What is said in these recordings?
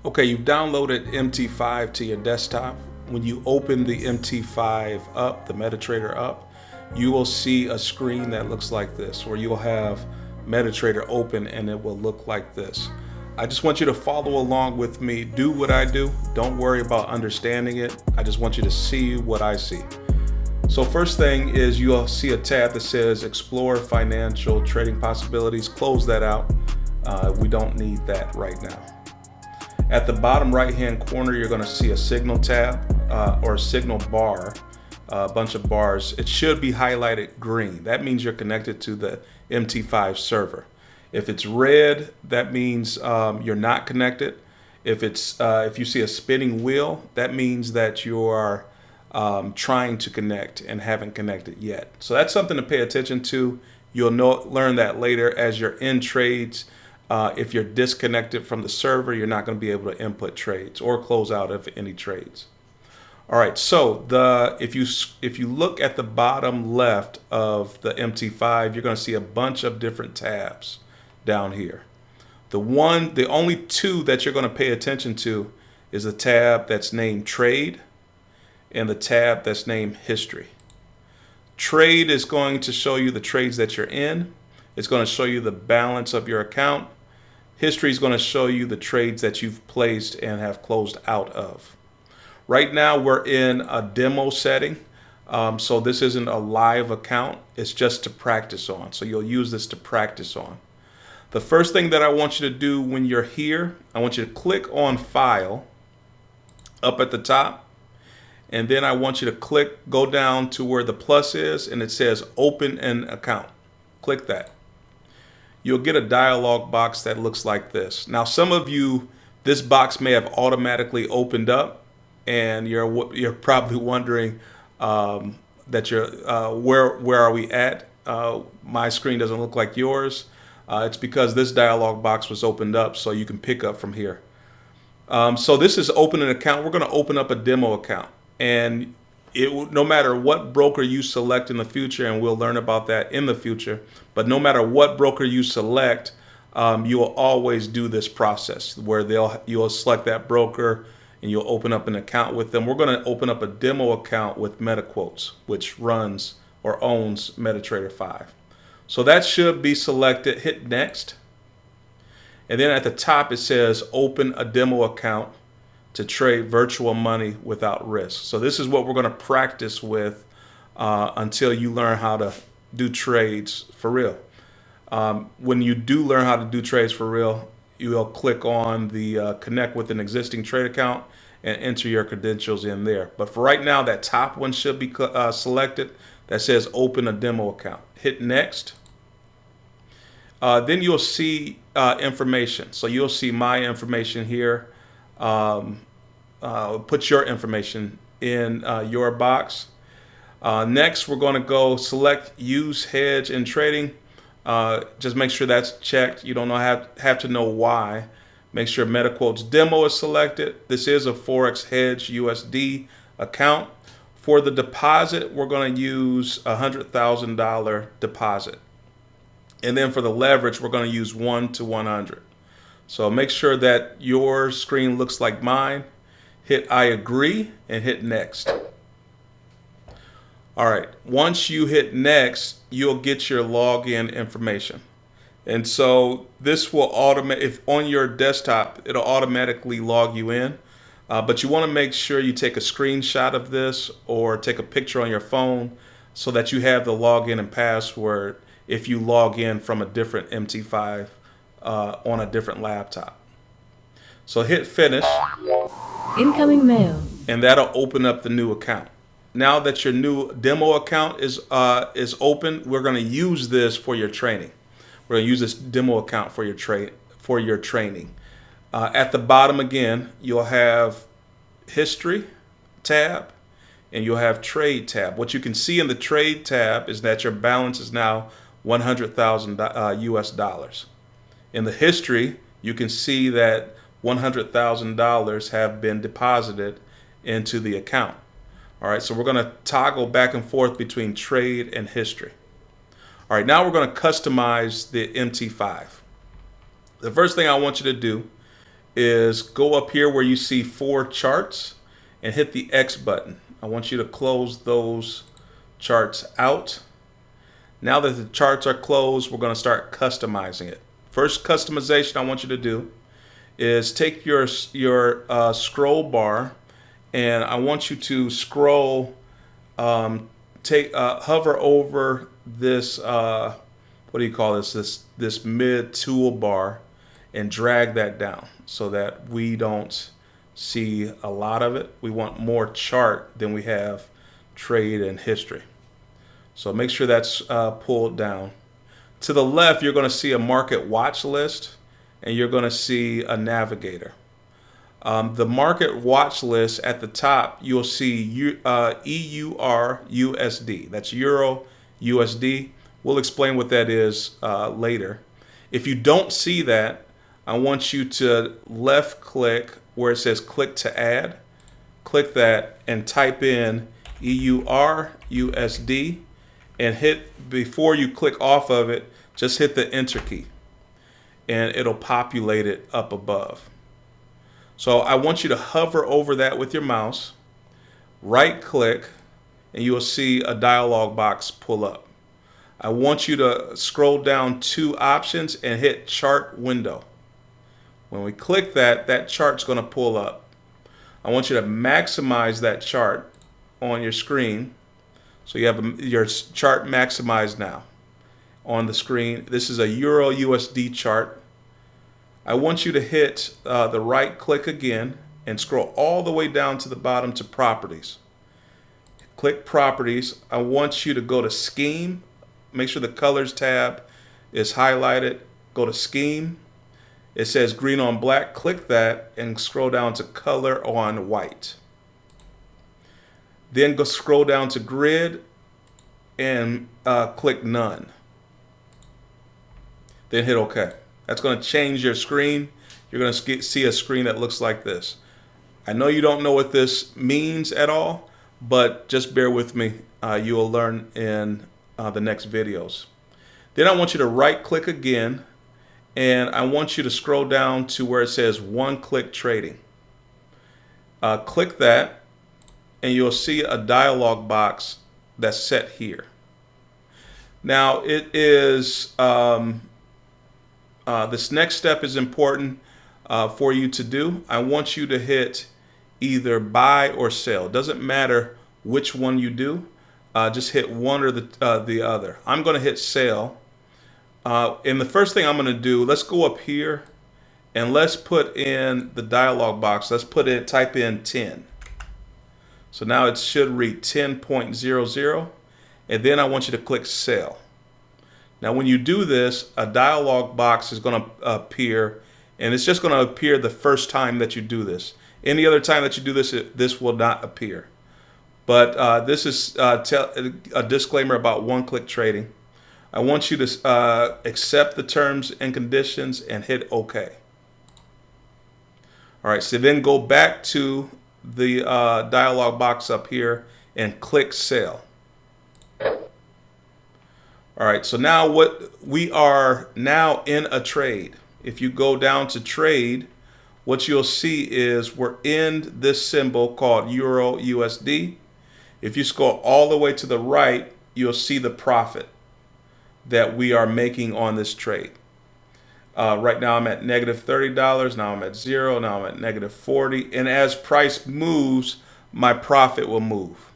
Okay, you've downloaded MT5 to your desktop. When you open the MT5 up, the MetaTrader up, you will see a screen that looks like this, where you'll have MetaTrader open and it will look like this. I just want you to follow along with me. Do what I do. Don't worry about understanding it. I just want you to see what I see. So first thing is you'll see a tab that says Explore Financial Trading Possibilities. Close that out. We don't need that right now. At the bottom right hand corner, you're going to see a signal tab or a signal bar, a bunch of bars. It should be highlighted green. That means you're connected to the MT5 server. If it's red, that means you're not connected. If you see a spinning wheel, that means that you are trying to connect and haven't connected yet. So that's something to pay attention to. You'll learn that later as you're in trades. If you're disconnected from the server, you're not going to be able to input trades or close out of any trades. All right, so if you look at the bottom left of the MT5, you're going to see a bunch of different tabs down here. The only two that you're going to pay attention to is the tab that's named Trade and the tab that's named History. Trade is going to show you the trades that you're in. It's going to show you the balance of your account. History is going to show you the trades that you've placed and have closed out of. Right now we're in a demo setting, so this isn't a live account. It's just to practice on. So you'll use this to practice on. The first thing that I want you to do when you're here, I want you to click on File up at the top, and then I want you to go down to where the plus is, and it says Open an Account. Click that. You'll get a dialog box that looks like this. Now, some of you, this box may have automatically opened up, and you're probably wondering that where are we at? My screen doesn't look like yours. It's because this dialog box was opened up, so you can pick up from here. So this is Open an Account. We're going to open up a demo account, and no matter what broker you select in the future, and we'll learn about that in the future, but no matter what broker you select, you will always do this process where you'll select that broker and you'll open up an account with them. We're going to open up a demo account with MetaQuotes, which runs or owns MetaTrader 5. So that should be selected. Hit Next. And then at the top it says Open a demo account to trade virtual money without risk. So this is what we're going to practice with until you learn how to do trades for real. When you do learn how to do trades for real, you'll click on the connect with an existing trade account and enter your credentials in there. But for right now, that top one should be selected that says Open a demo account. Hit Next. Then you'll see information. So you'll see my information here. Put your information in your box. Next, we're going to go select Use Hedge in Trading. Just make sure that's checked. You don't have to know why. Make sure MetaQuotes Demo is selected. This is a Forex Hedge USD account. For the deposit, we're going to use a $100,000 deposit. And then for the leverage, we're going to use 1 to 100. So make sure that your screen looks like mine. Hit I agree and hit Next. All right, once you hit Next, you'll get your login information. And so this will if on your desktop, it'll automatically log you in. But you want to make sure you take a screenshot of this or take a picture on your phone so that you have the login and password if you log in from a different MT5 on a different laptop. So hit Finish. Incoming mail. And that'll open up the new account. Now that your new demo account is open, we're going to use this for your training. We're going to use this demo account for your training. At the bottom again, you'll have History tab and you'll have Trade tab. What you can see in the Trade tab is that your balance is now $100,000 US dollars. In the History, you can see that $100,000 have been deposited into the account. All right, so we're going to toggle back and forth between Trade and History. All right, now we're going to customize the MT5. The first thing I want you to do is go up here where you see 4 charts and hit the X button. I want you to close those charts out. Now that the charts are closed, we're going to start customizing it. First customization I want you to do is take your scroll bar, and I want you to scroll, hover over this, what do you call this? This mid toolbar, and drag that down so that we don't see a lot of it. We want more chart than we have trade and history. So make sure that's pulled down. To the left, you're going to see a market watch list, and you're going to see a navigator. The market watch list at the top, you'll see EUR USD. That's Euro USD. We'll explain what that is later. If you don't see that, I want you to left click where it says click to add. Click that and type in EUR USD, and hit, before you click off of it, just hit the enter key and it'll populate it up above. So I want you to hover over that with your mouse, right click, and you'll see a dialog box pull up. I want you to scroll down 2 options and hit chart window. When we click that, that chart's going to pull up. I want you to maximize that chart on your screen. So you have your chart maximized now on the screen. This is a Euro USD chart. I want you to hit the right click again and scroll all the way down to the bottom to properties. Click properties. I want you to go to scheme. Make sure the colors tab is highlighted. Go to scheme. It says green on black. Click that and scroll down to color on white. Then go scroll down to grid and click none. Then hit OK. That's going to change your screen. You're going to see a screen that looks like this. I know you don't know what this means at all, but just bear with me. You will learn in the next videos. Then I want you to right click again, and I want you to scroll down to where it says one-click trading. Click that, and you'll see a dialog box that's set here. Now it is this next step is important for you to do. I want you to hit either buy or sell. It doesn't matter which one you do. Just hit one or the other. I'm going to hit sell. And the first thing I'm going to do, let's go up here and let's put in the dialog box. Let's type in 10. So now it should read 10.00, and then I want you to click sell. Now when you do this, a dialog box is going to appear, and it's just going to appear the first time that you do this. Any other time that you do this, this will not appear. But this is a disclaimer about one-click trading. I want you to accept the terms and conditions and hit OK. All right, so then go back to the dialog box up here and click sell. All right, so now we are now in a trade. If you go down to trade, what you'll see is we're in this symbol called Euro USD. If you scroll all the way to the right, you'll see the profit that we are making on this trade. Right now I'm at negative $30. Now I'm at 0. Now I'm at negative 40. And as price moves, my profit will move.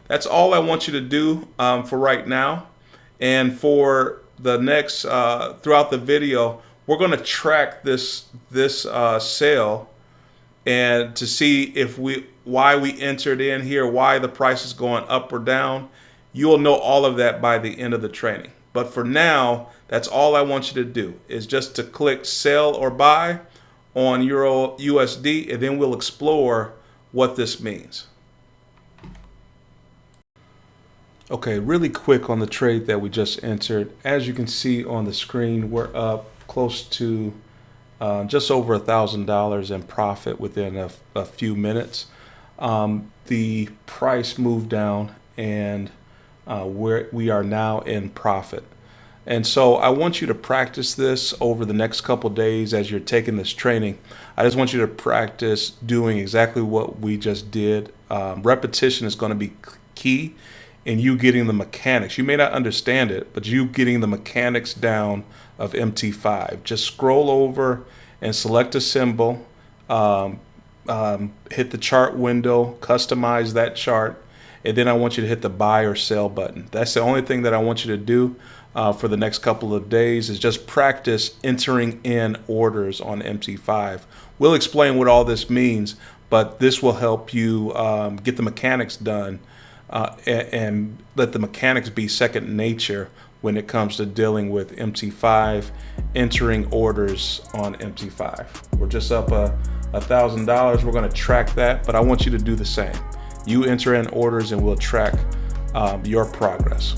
That's all I want you to do for right now. And for the next, throughout the video, we're going to track this sale and to see if why we entered in here, why the price is going up or down. You'll know all of that by the end of the training. But for now, that's all I want you to do is just to click sell or buy on Euro USD, and then we'll explore what this means. Okay, really quick on the trade that we just entered. As you can see on the screen, we're up close to just over $1,000 in profit within a few minutes. The price moved down, and we are now in profit. And so I want you to practice this over the next couple days as you're taking this training. I just want you to practice doing exactly what we just did. Repetition is going to be key in you getting the mechanics. You may not understand it, but you getting the mechanics down of MT5. Just scroll over and select a symbol, hit the chart window, customize that chart, and then I want you to hit the buy or sell button. That's the only thing that I want you to do for the next couple of days, is just practice entering in orders on MT5. We'll explain what all this means, but this will help you get the mechanics done and let the mechanics be second nature when it comes to dealing with MT5, entering orders on MT5. We're just up $1,000. We're going to track that, but I want you to do the same. You enter in orders and we'll track your progress.